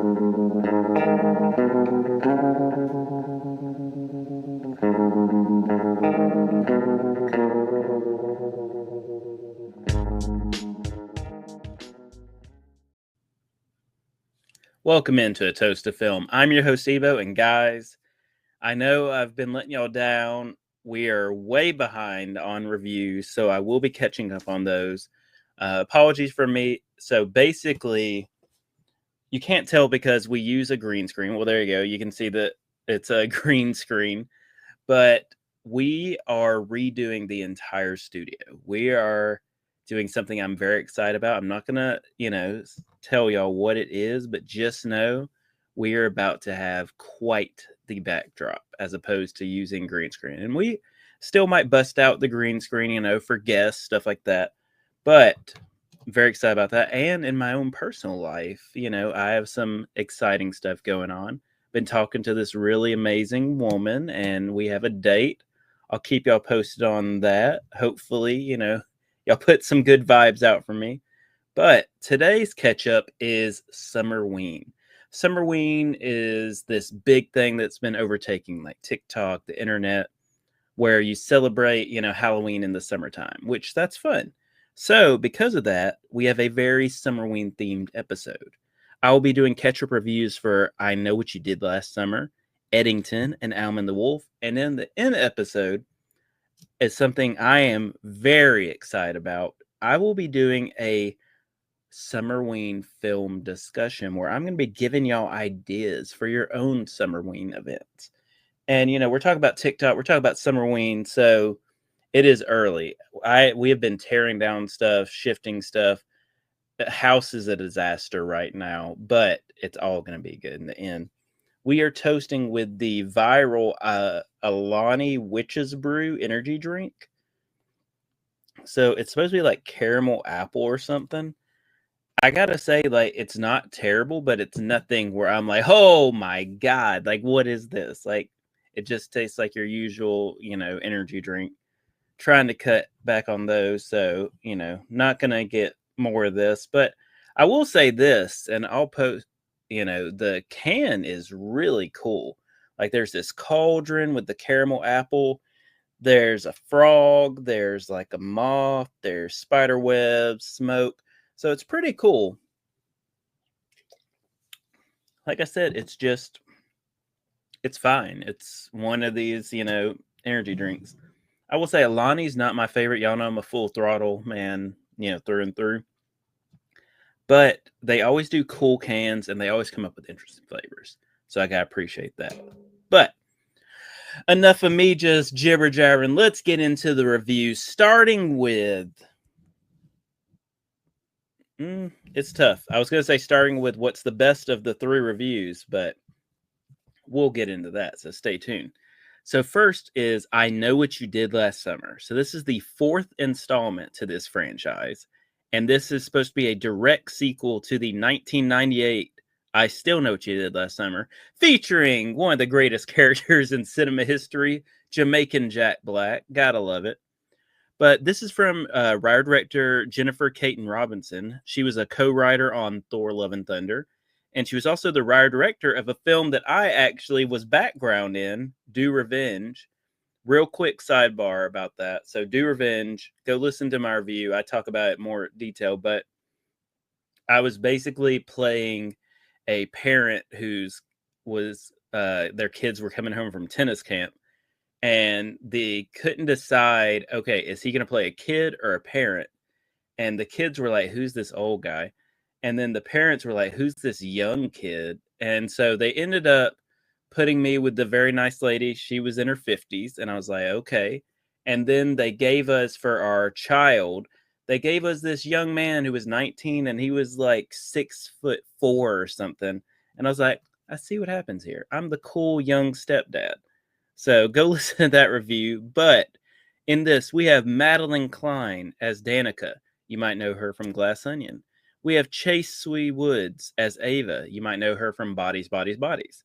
Welcome into A Toast of Film. I'm your host, Evo, and guys, I know I've been letting y'all down. We are way behind on reviews, so I will be catching up on those. Apologies for me. So basically, you can't tell because we use a green screen. Well, there you go. You can see that it's a green screen, but we are redoing the entire studio. We are doing something I'm very excited about. I'm not going to, tell y'all what it is, but just know we are about to have quite the backdrop as opposed to using green screen. And we still might bust out the green screen, for guests, stuff like that. But I'm very excited about that. And in my own personal life, I have some exciting stuff going on. Been talking to this really amazing woman, and we have a date. I'll keep y'all posted on that. Hopefully, y'all put some good vibes out for me. But today's catch up is Summerween. Summerween is this big thing that's been overtaking like TikTok, the internet, where you celebrate, Halloween in the summertime, which that's fun. So because of that, we have a very Summerween themed episode. I will be doing catch-up reviews for I Know What You Did Last Summer, Eddington, and Alma the Wolf. And in the end episode is something I am very excited about. I will be doing a Summerween film discussion where I'm going to be giving y'all ideas for your own Summerween events. And, we're talking about TikTok, we're talking about Summerween, so it is early. We have been tearing down stuff, shifting stuff. The house is a disaster right now, but it's all going to be good in the end. We are toasting with the viral Alani Witch's Brew energy drink. So it's supposed to be like caramel apple or something. I gotta say, like, it's not terrible, but it's nothing where I'm like, oh my God, like, what is this? Like, it just tastes like your usual, energy drink. Trying to cut back on those. So, not gonna get more of this, but I will say this, and I'll post, the can is really cool. Like, there's this cauldron with the caramel apple. There's a frog. There's like a moth. There's spider webs, smoke. So it's pretty cool. Like I said, it's fine. It's one of these, energy drinks. I will say Alani's not my favorite. Y'all know I'm a full throttle man, through and through. But they always do cool cans and they always come up with interesting flavors. So I gotta appreciate that. But enough of me just jibber jabbering. Let's get into the review, starting with. It's tough. I was going to say starting with what's the best of the 3 reviews, but we'll get into that, so stay tuned. So first is I Know What You Did Last Summer. So this is the 4th installment to this franchise, and this is supposed to be a direct sequel to the 1998 I Still Know What You Did Last Summer, featuring one of the greatest characters in cinema history, Jamaican Jack Black. Gotta love it. But this is from writer director Jennifer Caton Robinson. She was a co-writer on Thor: Love and Thunder, and she was also the writer director of a film that I actually was background in, Do Revenge. Real quick sidebar about that. So Do Revenge, go listen to my review. I talk about it more detail, but I was basically playing a parent their kids were coming home from tennis camp. And they couldn't decide, okay, is he going to play a kid or a parent? And the kids were like, who's this old guy? And then the parents were like, who's this young kid? And so they ended up putting me with the very nice lady. She was in her 50s. And I was like, okay. And then they gave us, for our child, they gave us this young man who was 19 and he was like 6'4" or something. And I was like, I see what happens here. I'm the cool young stepdad. So go listen to that review. But in this, we have Madeline Klein as Danica. You might know her from Glass Onion. We have Chase Sui Woods as Ava. You might know her from Bodies, Bodies, Bodies.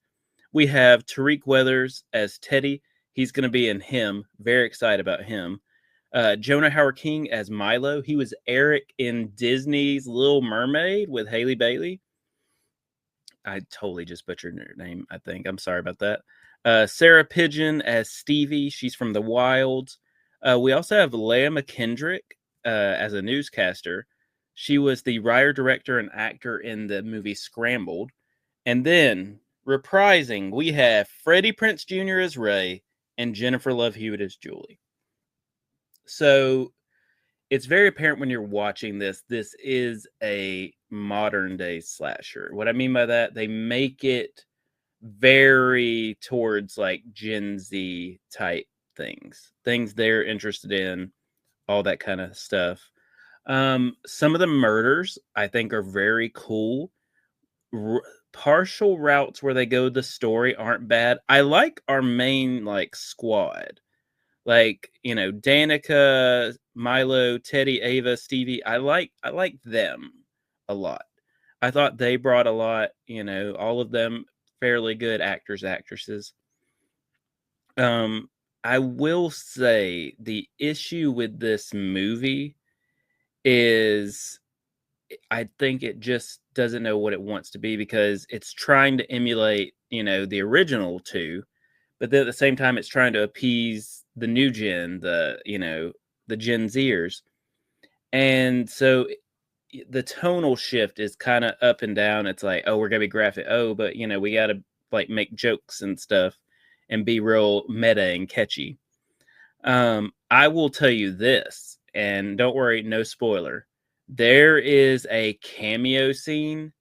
We have Tariq Weathers as Teddy. He's going to be in Him. Very excited about him. Jonah Howard King as Milo. He was Eric in Disney's Little Mermaid with Haley Bailey. I totally just butchered her name, I think. I'm sorry about that. Sarah Pigeon as Stevie. She's from The Wilds. We also have Leah McKendrick as a newscaster. She was the writer, director, and actor in the movie Scrambled. And then, reprising, we have Freddie Prinze Jr. as Ray and Jennifer Love Hewitt as Julie. So it's very apparent when you're watching this is a modern day slasher. What I mean by that, they make it very towards like Gen Z type things they're interested in, all that kind of stuff. Some of the murders I think are very cool. Partial routes where they go the story aren't bad. I like our main like squad, like, Danica, Milo, Teddy, Ava, Stevie. I like them a lot. I thought they brought a lot, all of them fairly good actors, actresses. I will say the issue with this movie is I think it just doesn't know what it wants to be, because it's trying to emulate, the original two, but then at the same time it's trying to appease the new gen, the Gen Zers. And so the tonal shift is kind of up and down. It's like, oh, we're gonna be graphic. Oh, but we gotta like make jokes and stuff and be real meta and catchy. I will tell you this, and don't worry, no spoiler. There is a cameo scene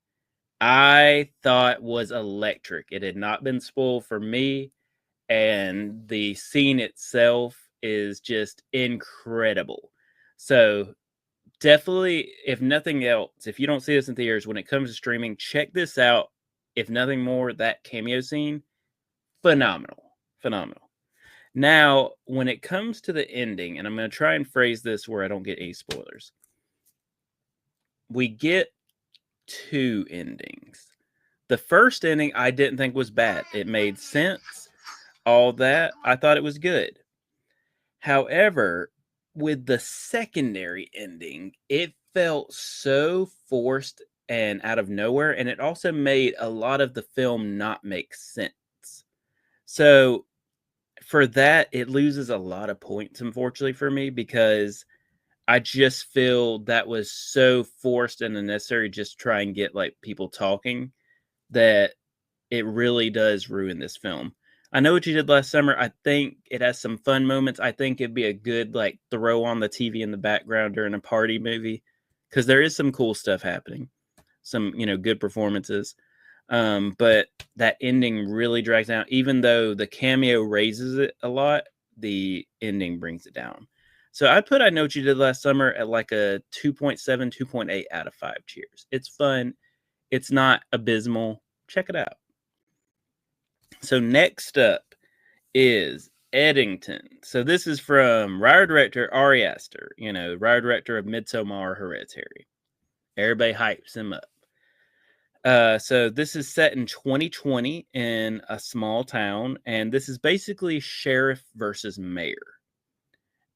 I thought was electric. It had not been spoiled for me, and the scene itself is just incredible. So definitely, if nothing else, if you don't see this in theaters, when it comes to streaming, check this out. If nothing more, that cameo scene, phenomenal. Now, when it comes to the ending, and I'm going to try and phrase this where I don't get any spoilers, we get two endings. The first ending I didn't think was bad. It made sense. All that. I thought it was good. However, with the secondary ending, it felt so forced and out of nowhere, and it also made a lot of the film not make sense. So for that, it loses a lot of points, unfortunately, for me, because I just feel that was so forced and unnecessary, just try and get like people talking, that it really does ruin this film. I Know What You Did Last Summer, I think it has some fun moments. I think it'd be a good like throw on the TV in the background during a party movie, because there is some cool stuff happening, some good performances. But that ending really drags down. Even though the cameo raises it a lot, the ending brings it down. So I'd put I Know What You Did Last Summer at like a 2.7, 2.8 out of 5 cheers. It's fun. It's not abysmal. Check it out. So next up is Eddington. So this is from writer-director Ari Aster, writer-director of Midsommar, Hereditary. Everybody hypes him up. So this is set in 2020 in a small town, and this is basically sheriff versus mayor.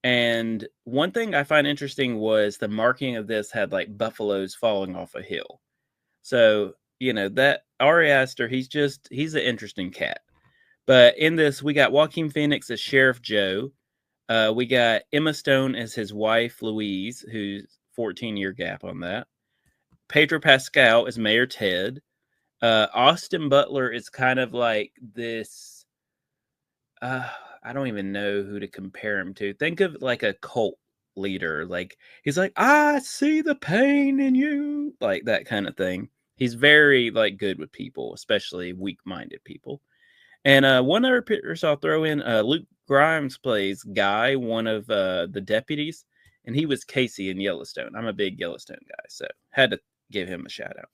And one thing I find interesting was the marking of this had like buffaloes falling off a hill. So, that Ari Aster, he's an interesting cat. But in this, we got Joaquin Phoenix as Sheriff Joe. We got Emma Stone as his wife, Louise, who's 14-year gap on that. Pedro Pascal is Mayor Ted. Austin Butler is kind of like this. I don't even know who to compare him to. Think of like a cult leader. Like he's like, I see the pain in you, like that kind of thing. He's very like good with people, especially weak-minded people. And one other person I'll throw in, Luke Grimes plays Guy, one of the deputies, and he was Casey in Yellowstone. I'm a big Yellowstone guy, so had to give him a shout out.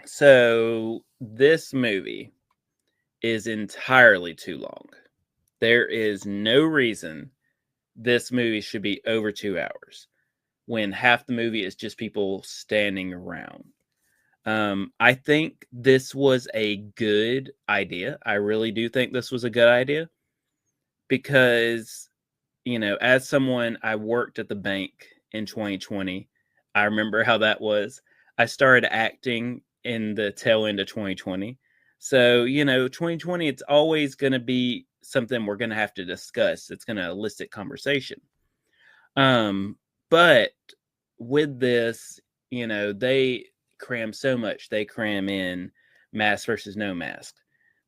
So this movie is entirely too long. There is no reason this movie should be over 2 hours when half the movie is just people standing around. I think this was a good idea. I really do think this was a good idea because, as someone, I worked at the bank in 2020. I remember how that was. I started acting in the tail end of 2020. So, 2020, it's always going to be something we're going to have to discuss. It's going to elicit conversation. But with this, they cram so much. They cram in mask versus no mask.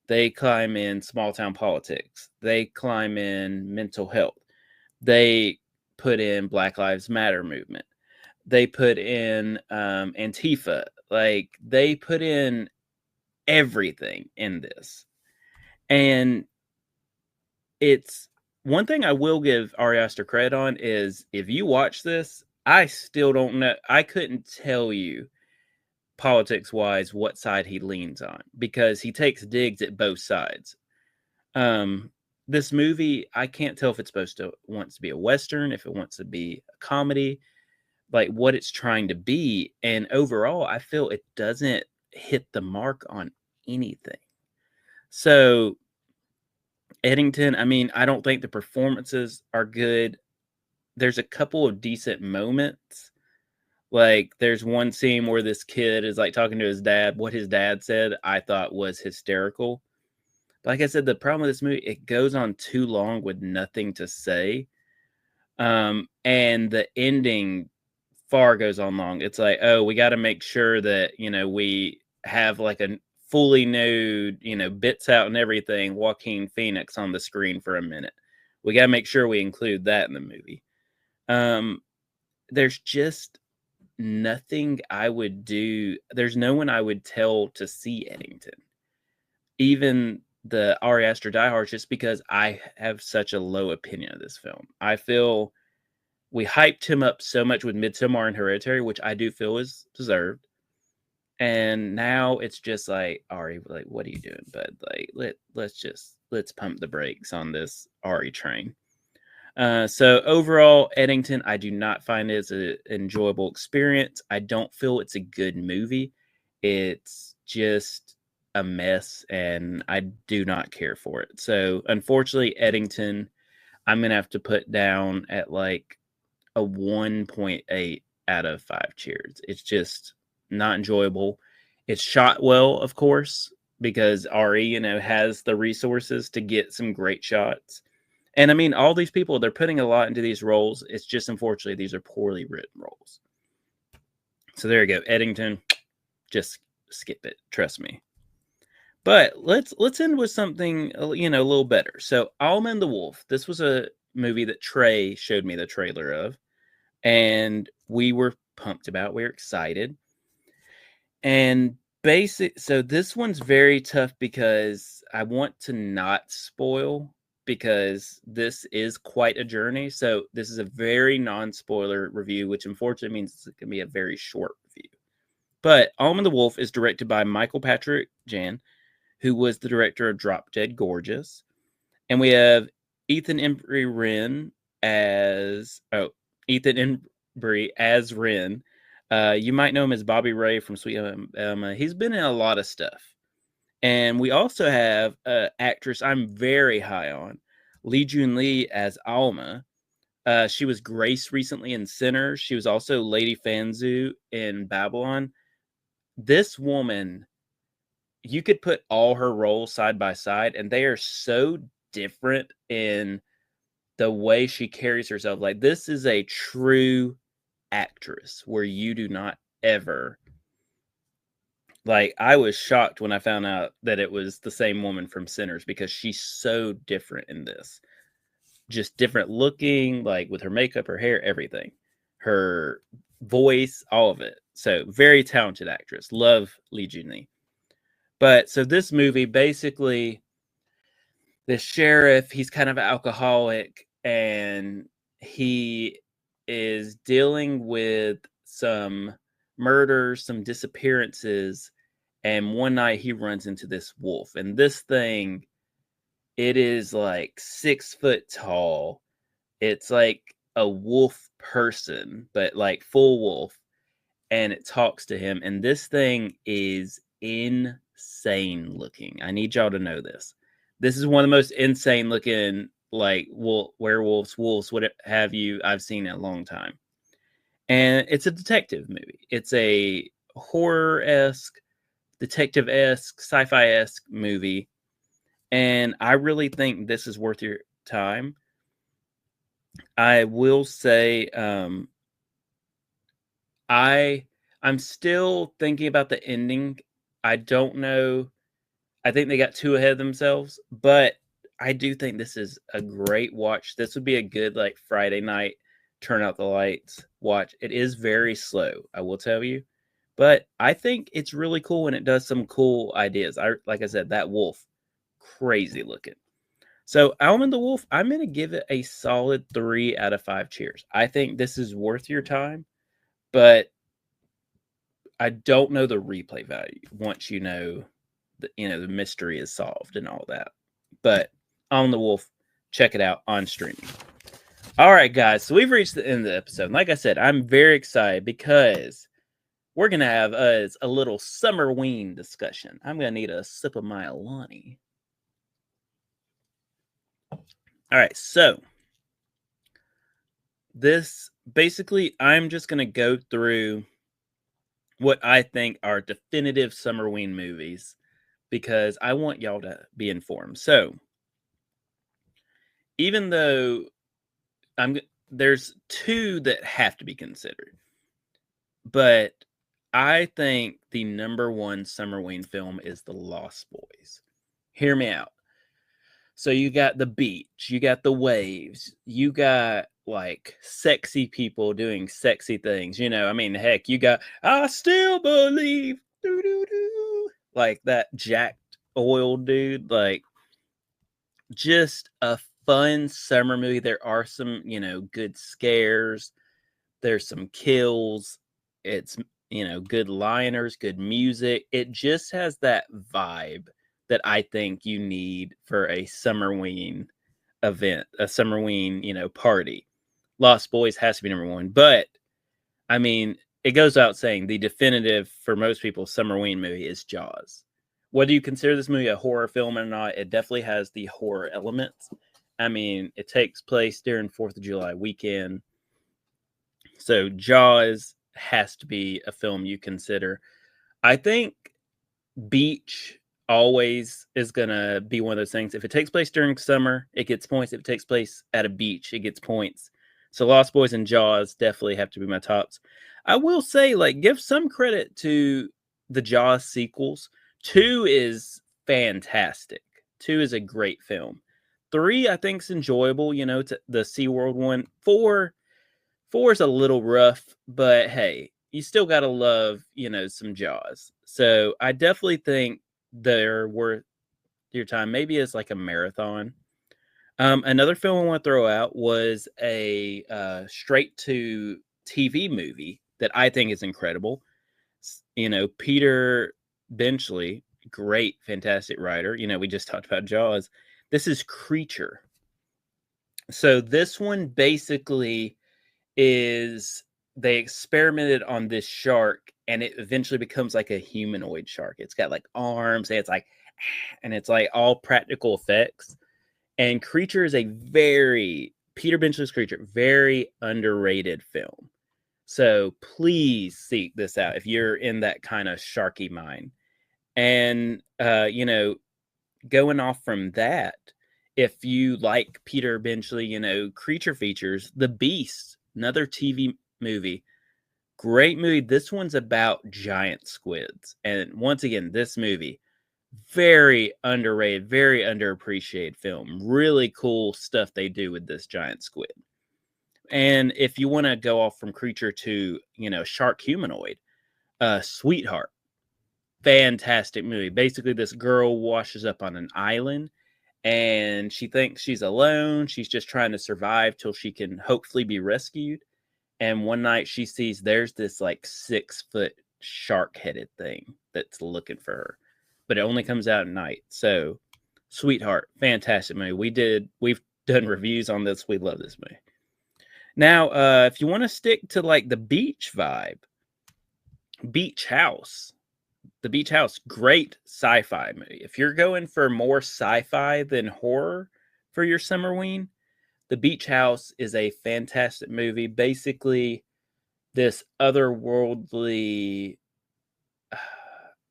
They climb in small town politics. They climb in mental health. They put in Black Lives Matter movement. They put in Antifa. Like, they put in everything in this. And it's one thing I will give Ari Aster credit on is if you watch this, I still don't know. I couldn't tell you politics wise what side he leans on because he takes digs at both sides. This movie, I can't tell if it's wants to be a Western, if it wants to be a comedy, like what it's trying to be. And overall, I feel it doesn't hit the mark on anything. So Eddington, I mean, I don't think the performances are good. There's a couple of decent moments. Like, there's one scene where this kid is like talking to his dad. What his dad said, I thought was hysterical. But like I said, the problem with this movie, it goes on too long with nothing to say. And the ending far goes on long. It's like, oh, we got to make sure that, we have like a fully nude, bits out and everything, Joaquin Phoenix on the screen for a minute. We got to make sure we include that in the movie. There's just nothing I would do. There's no one I would tell to see Eddington. Even the Ari Aster diehards, just because I have such a low opinion of this film. I feel we hyped him up so much with Midsommar and Hereditary, which I do feel is deserved. And now it's just like, Ari, like, what are you doing, bud? Like, let's pump the brakes on this Ari train. So overall, Eddington, I do not find it as an enjoyable experience. I don't feel it's a good movie. It's just a mess, and I do not care for it. So unfortunately, Eddington, I'm going to have to put down at like a 1.8 out of 5 cheers. It's just not enjoyable. It's shot well, of course, because Ari, has the resources to get some great shots. And I mean, all these people, they're putting a lot into these roles. It's just, unfortunately, these are poorly written roles. So there you go. Eddington, just skip it. Trust me. But let's end with something, a little better. So Alma the Wolf. This was a movie that Trey showed me the trailer of. And we were pumped about. We were excited. And so this one's very tough because I want to not spoil, because this is quite a journey. So this is a very non-spoiler review, which unfortunately means it's going to be a very short review. But Alma the Wolf is directed by Michael Patrick Jan, who was the director of Drop Dead Gorgeous. And we have Ethan Embry as Ren. You might know him as Bobby Ray from Sweet Home. He's been in a lot of stuff. And we also have an actress I'm very high on, Lee Jun Lee as Alma. She was Grace recently in Sinners. She was also Lady Fanzu in Babylon. This woman, you could put all her roles side by side, and they are so different in the way she carries herself. Like, this is a true actress where you do not ever... Like, I was shocked when I found out that it was the same woman from Sinners, because she's so different in this. Just different looking, like with her makeup, her hair, everything. Her voice, all of it. So, very talented actress. Love Lee Jun Lee. But, so this movie, basically, the sheriff, he's kind of an alcoholic, and he is dealing with some murders, some disappearances, and one night he runs into this wolf. And this thing, it is like 6 foot tall. It's like a wolf person, but like full wolf. And it talks to him. And this thing is insane looking. I need y'all to know this. This is one of the most insane looking, like, werewolves, wolves, what have you, I've seen in a long time. And it's a detective movie. It's a horror-esque detective-esque, sci-fi-esque movie. And I really think this is worth your time. I will say, I'm still thinking about the ending. I don't know. I think they got too ahead of themselves, but I do think this is a great watch. This would be a good like Friday night, turn out the lights, watch. It is very slow, I will tell you, but I think it's really cool and it does some cool ideas. Like I said, that wolf, crazy looking. So Alma the Wolf, I'm gonna give it a solid 3 out of 5 cheers. I think this is worth your time, but I don't know the replay value once you know the mystery is solved and all that. But on the Wolf, check it out on streaming. All right, guys. So we've reached the end of the episode. And like I said, I'm very excited because we're gonna have a little Summerween discussion. I'm gonna need a sip of my Alani. All right, so this basically, I'm just gonna go through what I think are definitive Summerween movies because I want y'all to be informed. So, even though there's 2 that have to be considered, but I think the number 1 Summerween film is The Lost Boys. Hear me out. So you got the beach, you got the waves, you got like sexy people doing sexy things. I mean, heck, you got I Still Believe, doo doo doo, like that jacked oil dude, like just a fun summer movie. There are some, good scares. There's some kills. It's, good liners, good music. It just has that vibe that I think you need for a Summerween event, a Summerween, party. Lost Boys has to be number 1. But, I mean, it goes out saying the definitive, for most people, Summerween movie is Jaws. Whether you consider this movie a horror film or not, it definitely has the horror elements. I mean, it takes place during 4th of July weekend. So Jaws has to be a film you consider. I think Beach always is going to be one of those things. If it takes place during summer, it gets points. If it takes place at a beach, it gets points. So Lost Boys and Jaws definitely have to be my tops. I will say, give some credit to the Jaws sequels. 2 is fantastic. 2 is a great film. 3, I think, is enjoyable, the SeaWorld one. 4 is a little rough, but hey, you still got to love, some Jaws. So I definitely think they're worth your time. Maybe it's like a marathon. Another film I want to throw out was a straight to TV movie that I think is incredible. Peter Benchley, great, fantastic writer. We just talked about Jaws. This is Creature. So this one basically is they experimented on this shark and it eventually becomes like a humanoid shark. It's got like arms and it's like all practical effects. And Creature is Peter Benchley's Creature, very underrated film. So please seek this out if you're in that kind of sharky mind. And, going off from that, if you like Peter Benchley, creature features, The Beast, another TV movie, great movie. This one's about giant squids. And once again, this movie, very underrated, very underappreciated film. Really cool stuff they do with this giant squid. And if you want to go off from creature to, shark humanoid, Sweetheart, fantastic movie. Basically, this girl washes up on an island and she thinks she's alone. She's just trying to survive till she can hopefully be rescued. And one night she sees there's this like 6-foot shark-headed thing that's looking for her, but it only comes out at night. So, Sweetheart, fantastic movie. We've done reviews on this. We love this movie. Now, if you want to stick to like the beach vibe, Beach House. The Beach House, great sci-fi movie. If you're going for more sci-fi than horror for your Summerween, The Beach House is a fantastic movie. Basically, this otherworldly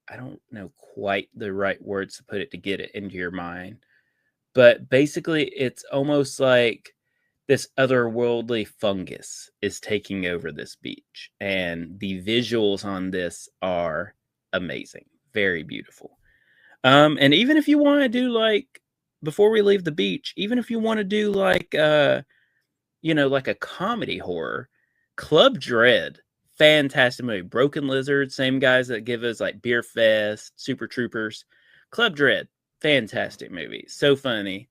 I don't know quite the right words to put it to get it into your mind. But basically, it's almost like this otherworldly fungus is taking over this beach. And the visuals on this are amazing. Very beautiful. And even if you want to do like, before we leave the beach, even if you want to do like, like a comedy horror, Club Dread, fantastic movie. Broken Lizard, same guys that give us like Beer Fest, Super Troopers. Club Dread, fantastic movie. So funny.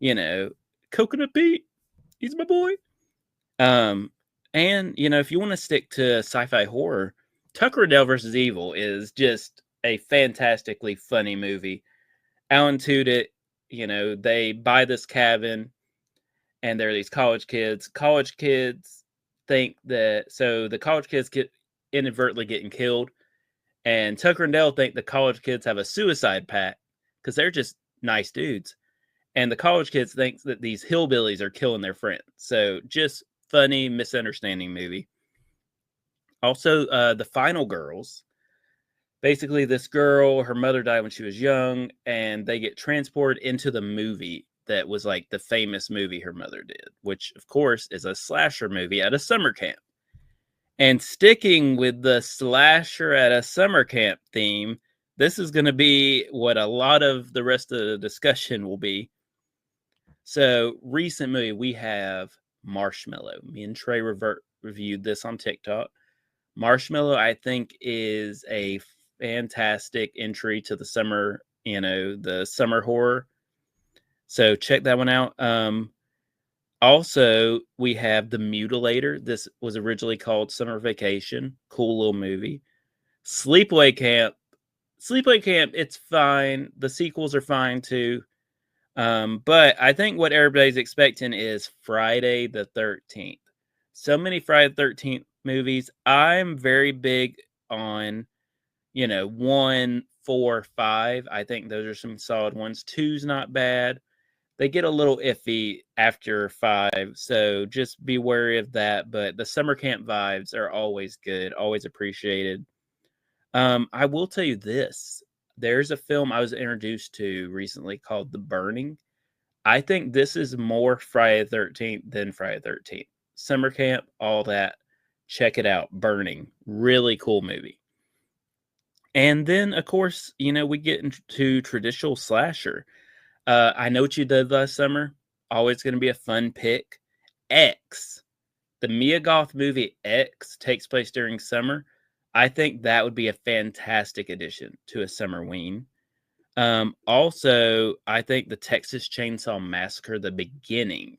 Coconut Pete, he's my boy. And if you want to stick to sci-fi horror, Tucker Riddell versus Evil is just a fantastically funny movie. Alan Tudyk, they buy this cabin, and there are these college kids. College kids think that, so the college kids get inadvertently getting killed, and Tucker and Dale think the college kids have a suicide pact because they're just nice dudes. And the college kids think that these hillbillies are killing their friends. So just funny misunderstanding movie. Also, The Final Girls. Basically, this girl, her mother died when she was young, and they get transported into the movie that was like the famous movie her mother did, which, of course, is a slasher movie at a summer camp. And sticking with the slasher at a summer camp theme, this is going to be what a lot of the rest of the discussion will be. So, recent movie, we have Marshmallow. Me and Trey reviewed this on TikTok. Marshmallow, I think, is a fantastic entry to the summer, the summer horror. So check that one out. Also, we have The Mutilator. This was originally called Summer Vacation. Cool little movie. Sleepaway Camp. Sleepaway Camp, it's fine. The sequels are fine too. But I think what everybody's expecting is Friday the 13th. So many Friday the 13th movies. I'm very big on, 1, 4, 5. I think those are some solid ones. 2's not bad. They get a little iffy after 5, so just be wary of that. But the summer camp vibes are always good, always appreciated. I will tell you this. There's a film I was introduced to recently called The Burning. I think this is more Friday the 13th than Friday the 13th. Summer camp, all that. Check it out. Burning. Really cool movie. And then, of course, we get into traditional slasher. I Know What You Did Last Summer. Always going to be a fun pick. X. The Mia Goth movie X takes place during summer. I think that would be a fantastic addition to a Summerween. Also, I think the Texas Chainsaw Massacre, the beginning,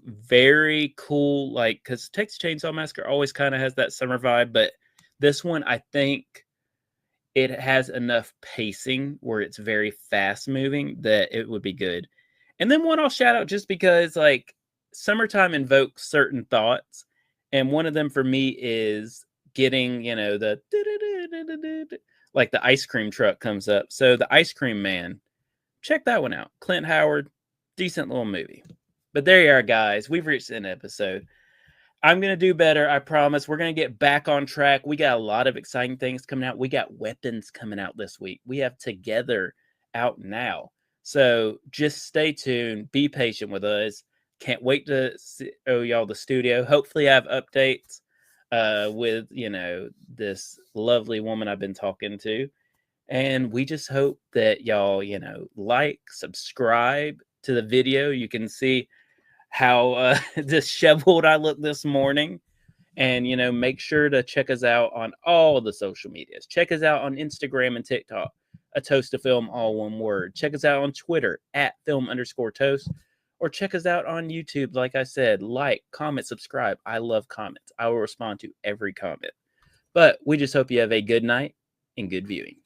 very cool, like, because Texas Chainsaw Massacre always kind of has that summer vibe, but this one, I think it has enough pacing where it's very fast moving that it would be good. And then one I'll shout out just because, like, summertime invokes certain thoughts, and one of them for me is getting, the like the ice cream truck comes up. So The Ice Cream Man, check that one out. Clint Howard, decent little movie. But there you are, guys. We've reached an episode. I'm going to do better, I promise. We're going to get back on track. We got a lot of exciting things coming out. We got Weapons coming out this week. We have Together out now. So just stay tuned. Be patient with us. Can't wait to show y'all the studio. Hopefully I have updates with, this lovely woman I've been talking to. And we just hope that y'all, like, subscribe to the video. You can see how disheveled I look this morning. And, make sure to check us out on all the social medias. Check us out on Instagram and TikTok, A Toast to Film, all one word. Check us out on Twitter, @film_toast. Or check us out on YouTube. Like I said, like, comment, subscribe. I love comments. I will respond to every comment. But we just hope you have a good night and good viewing.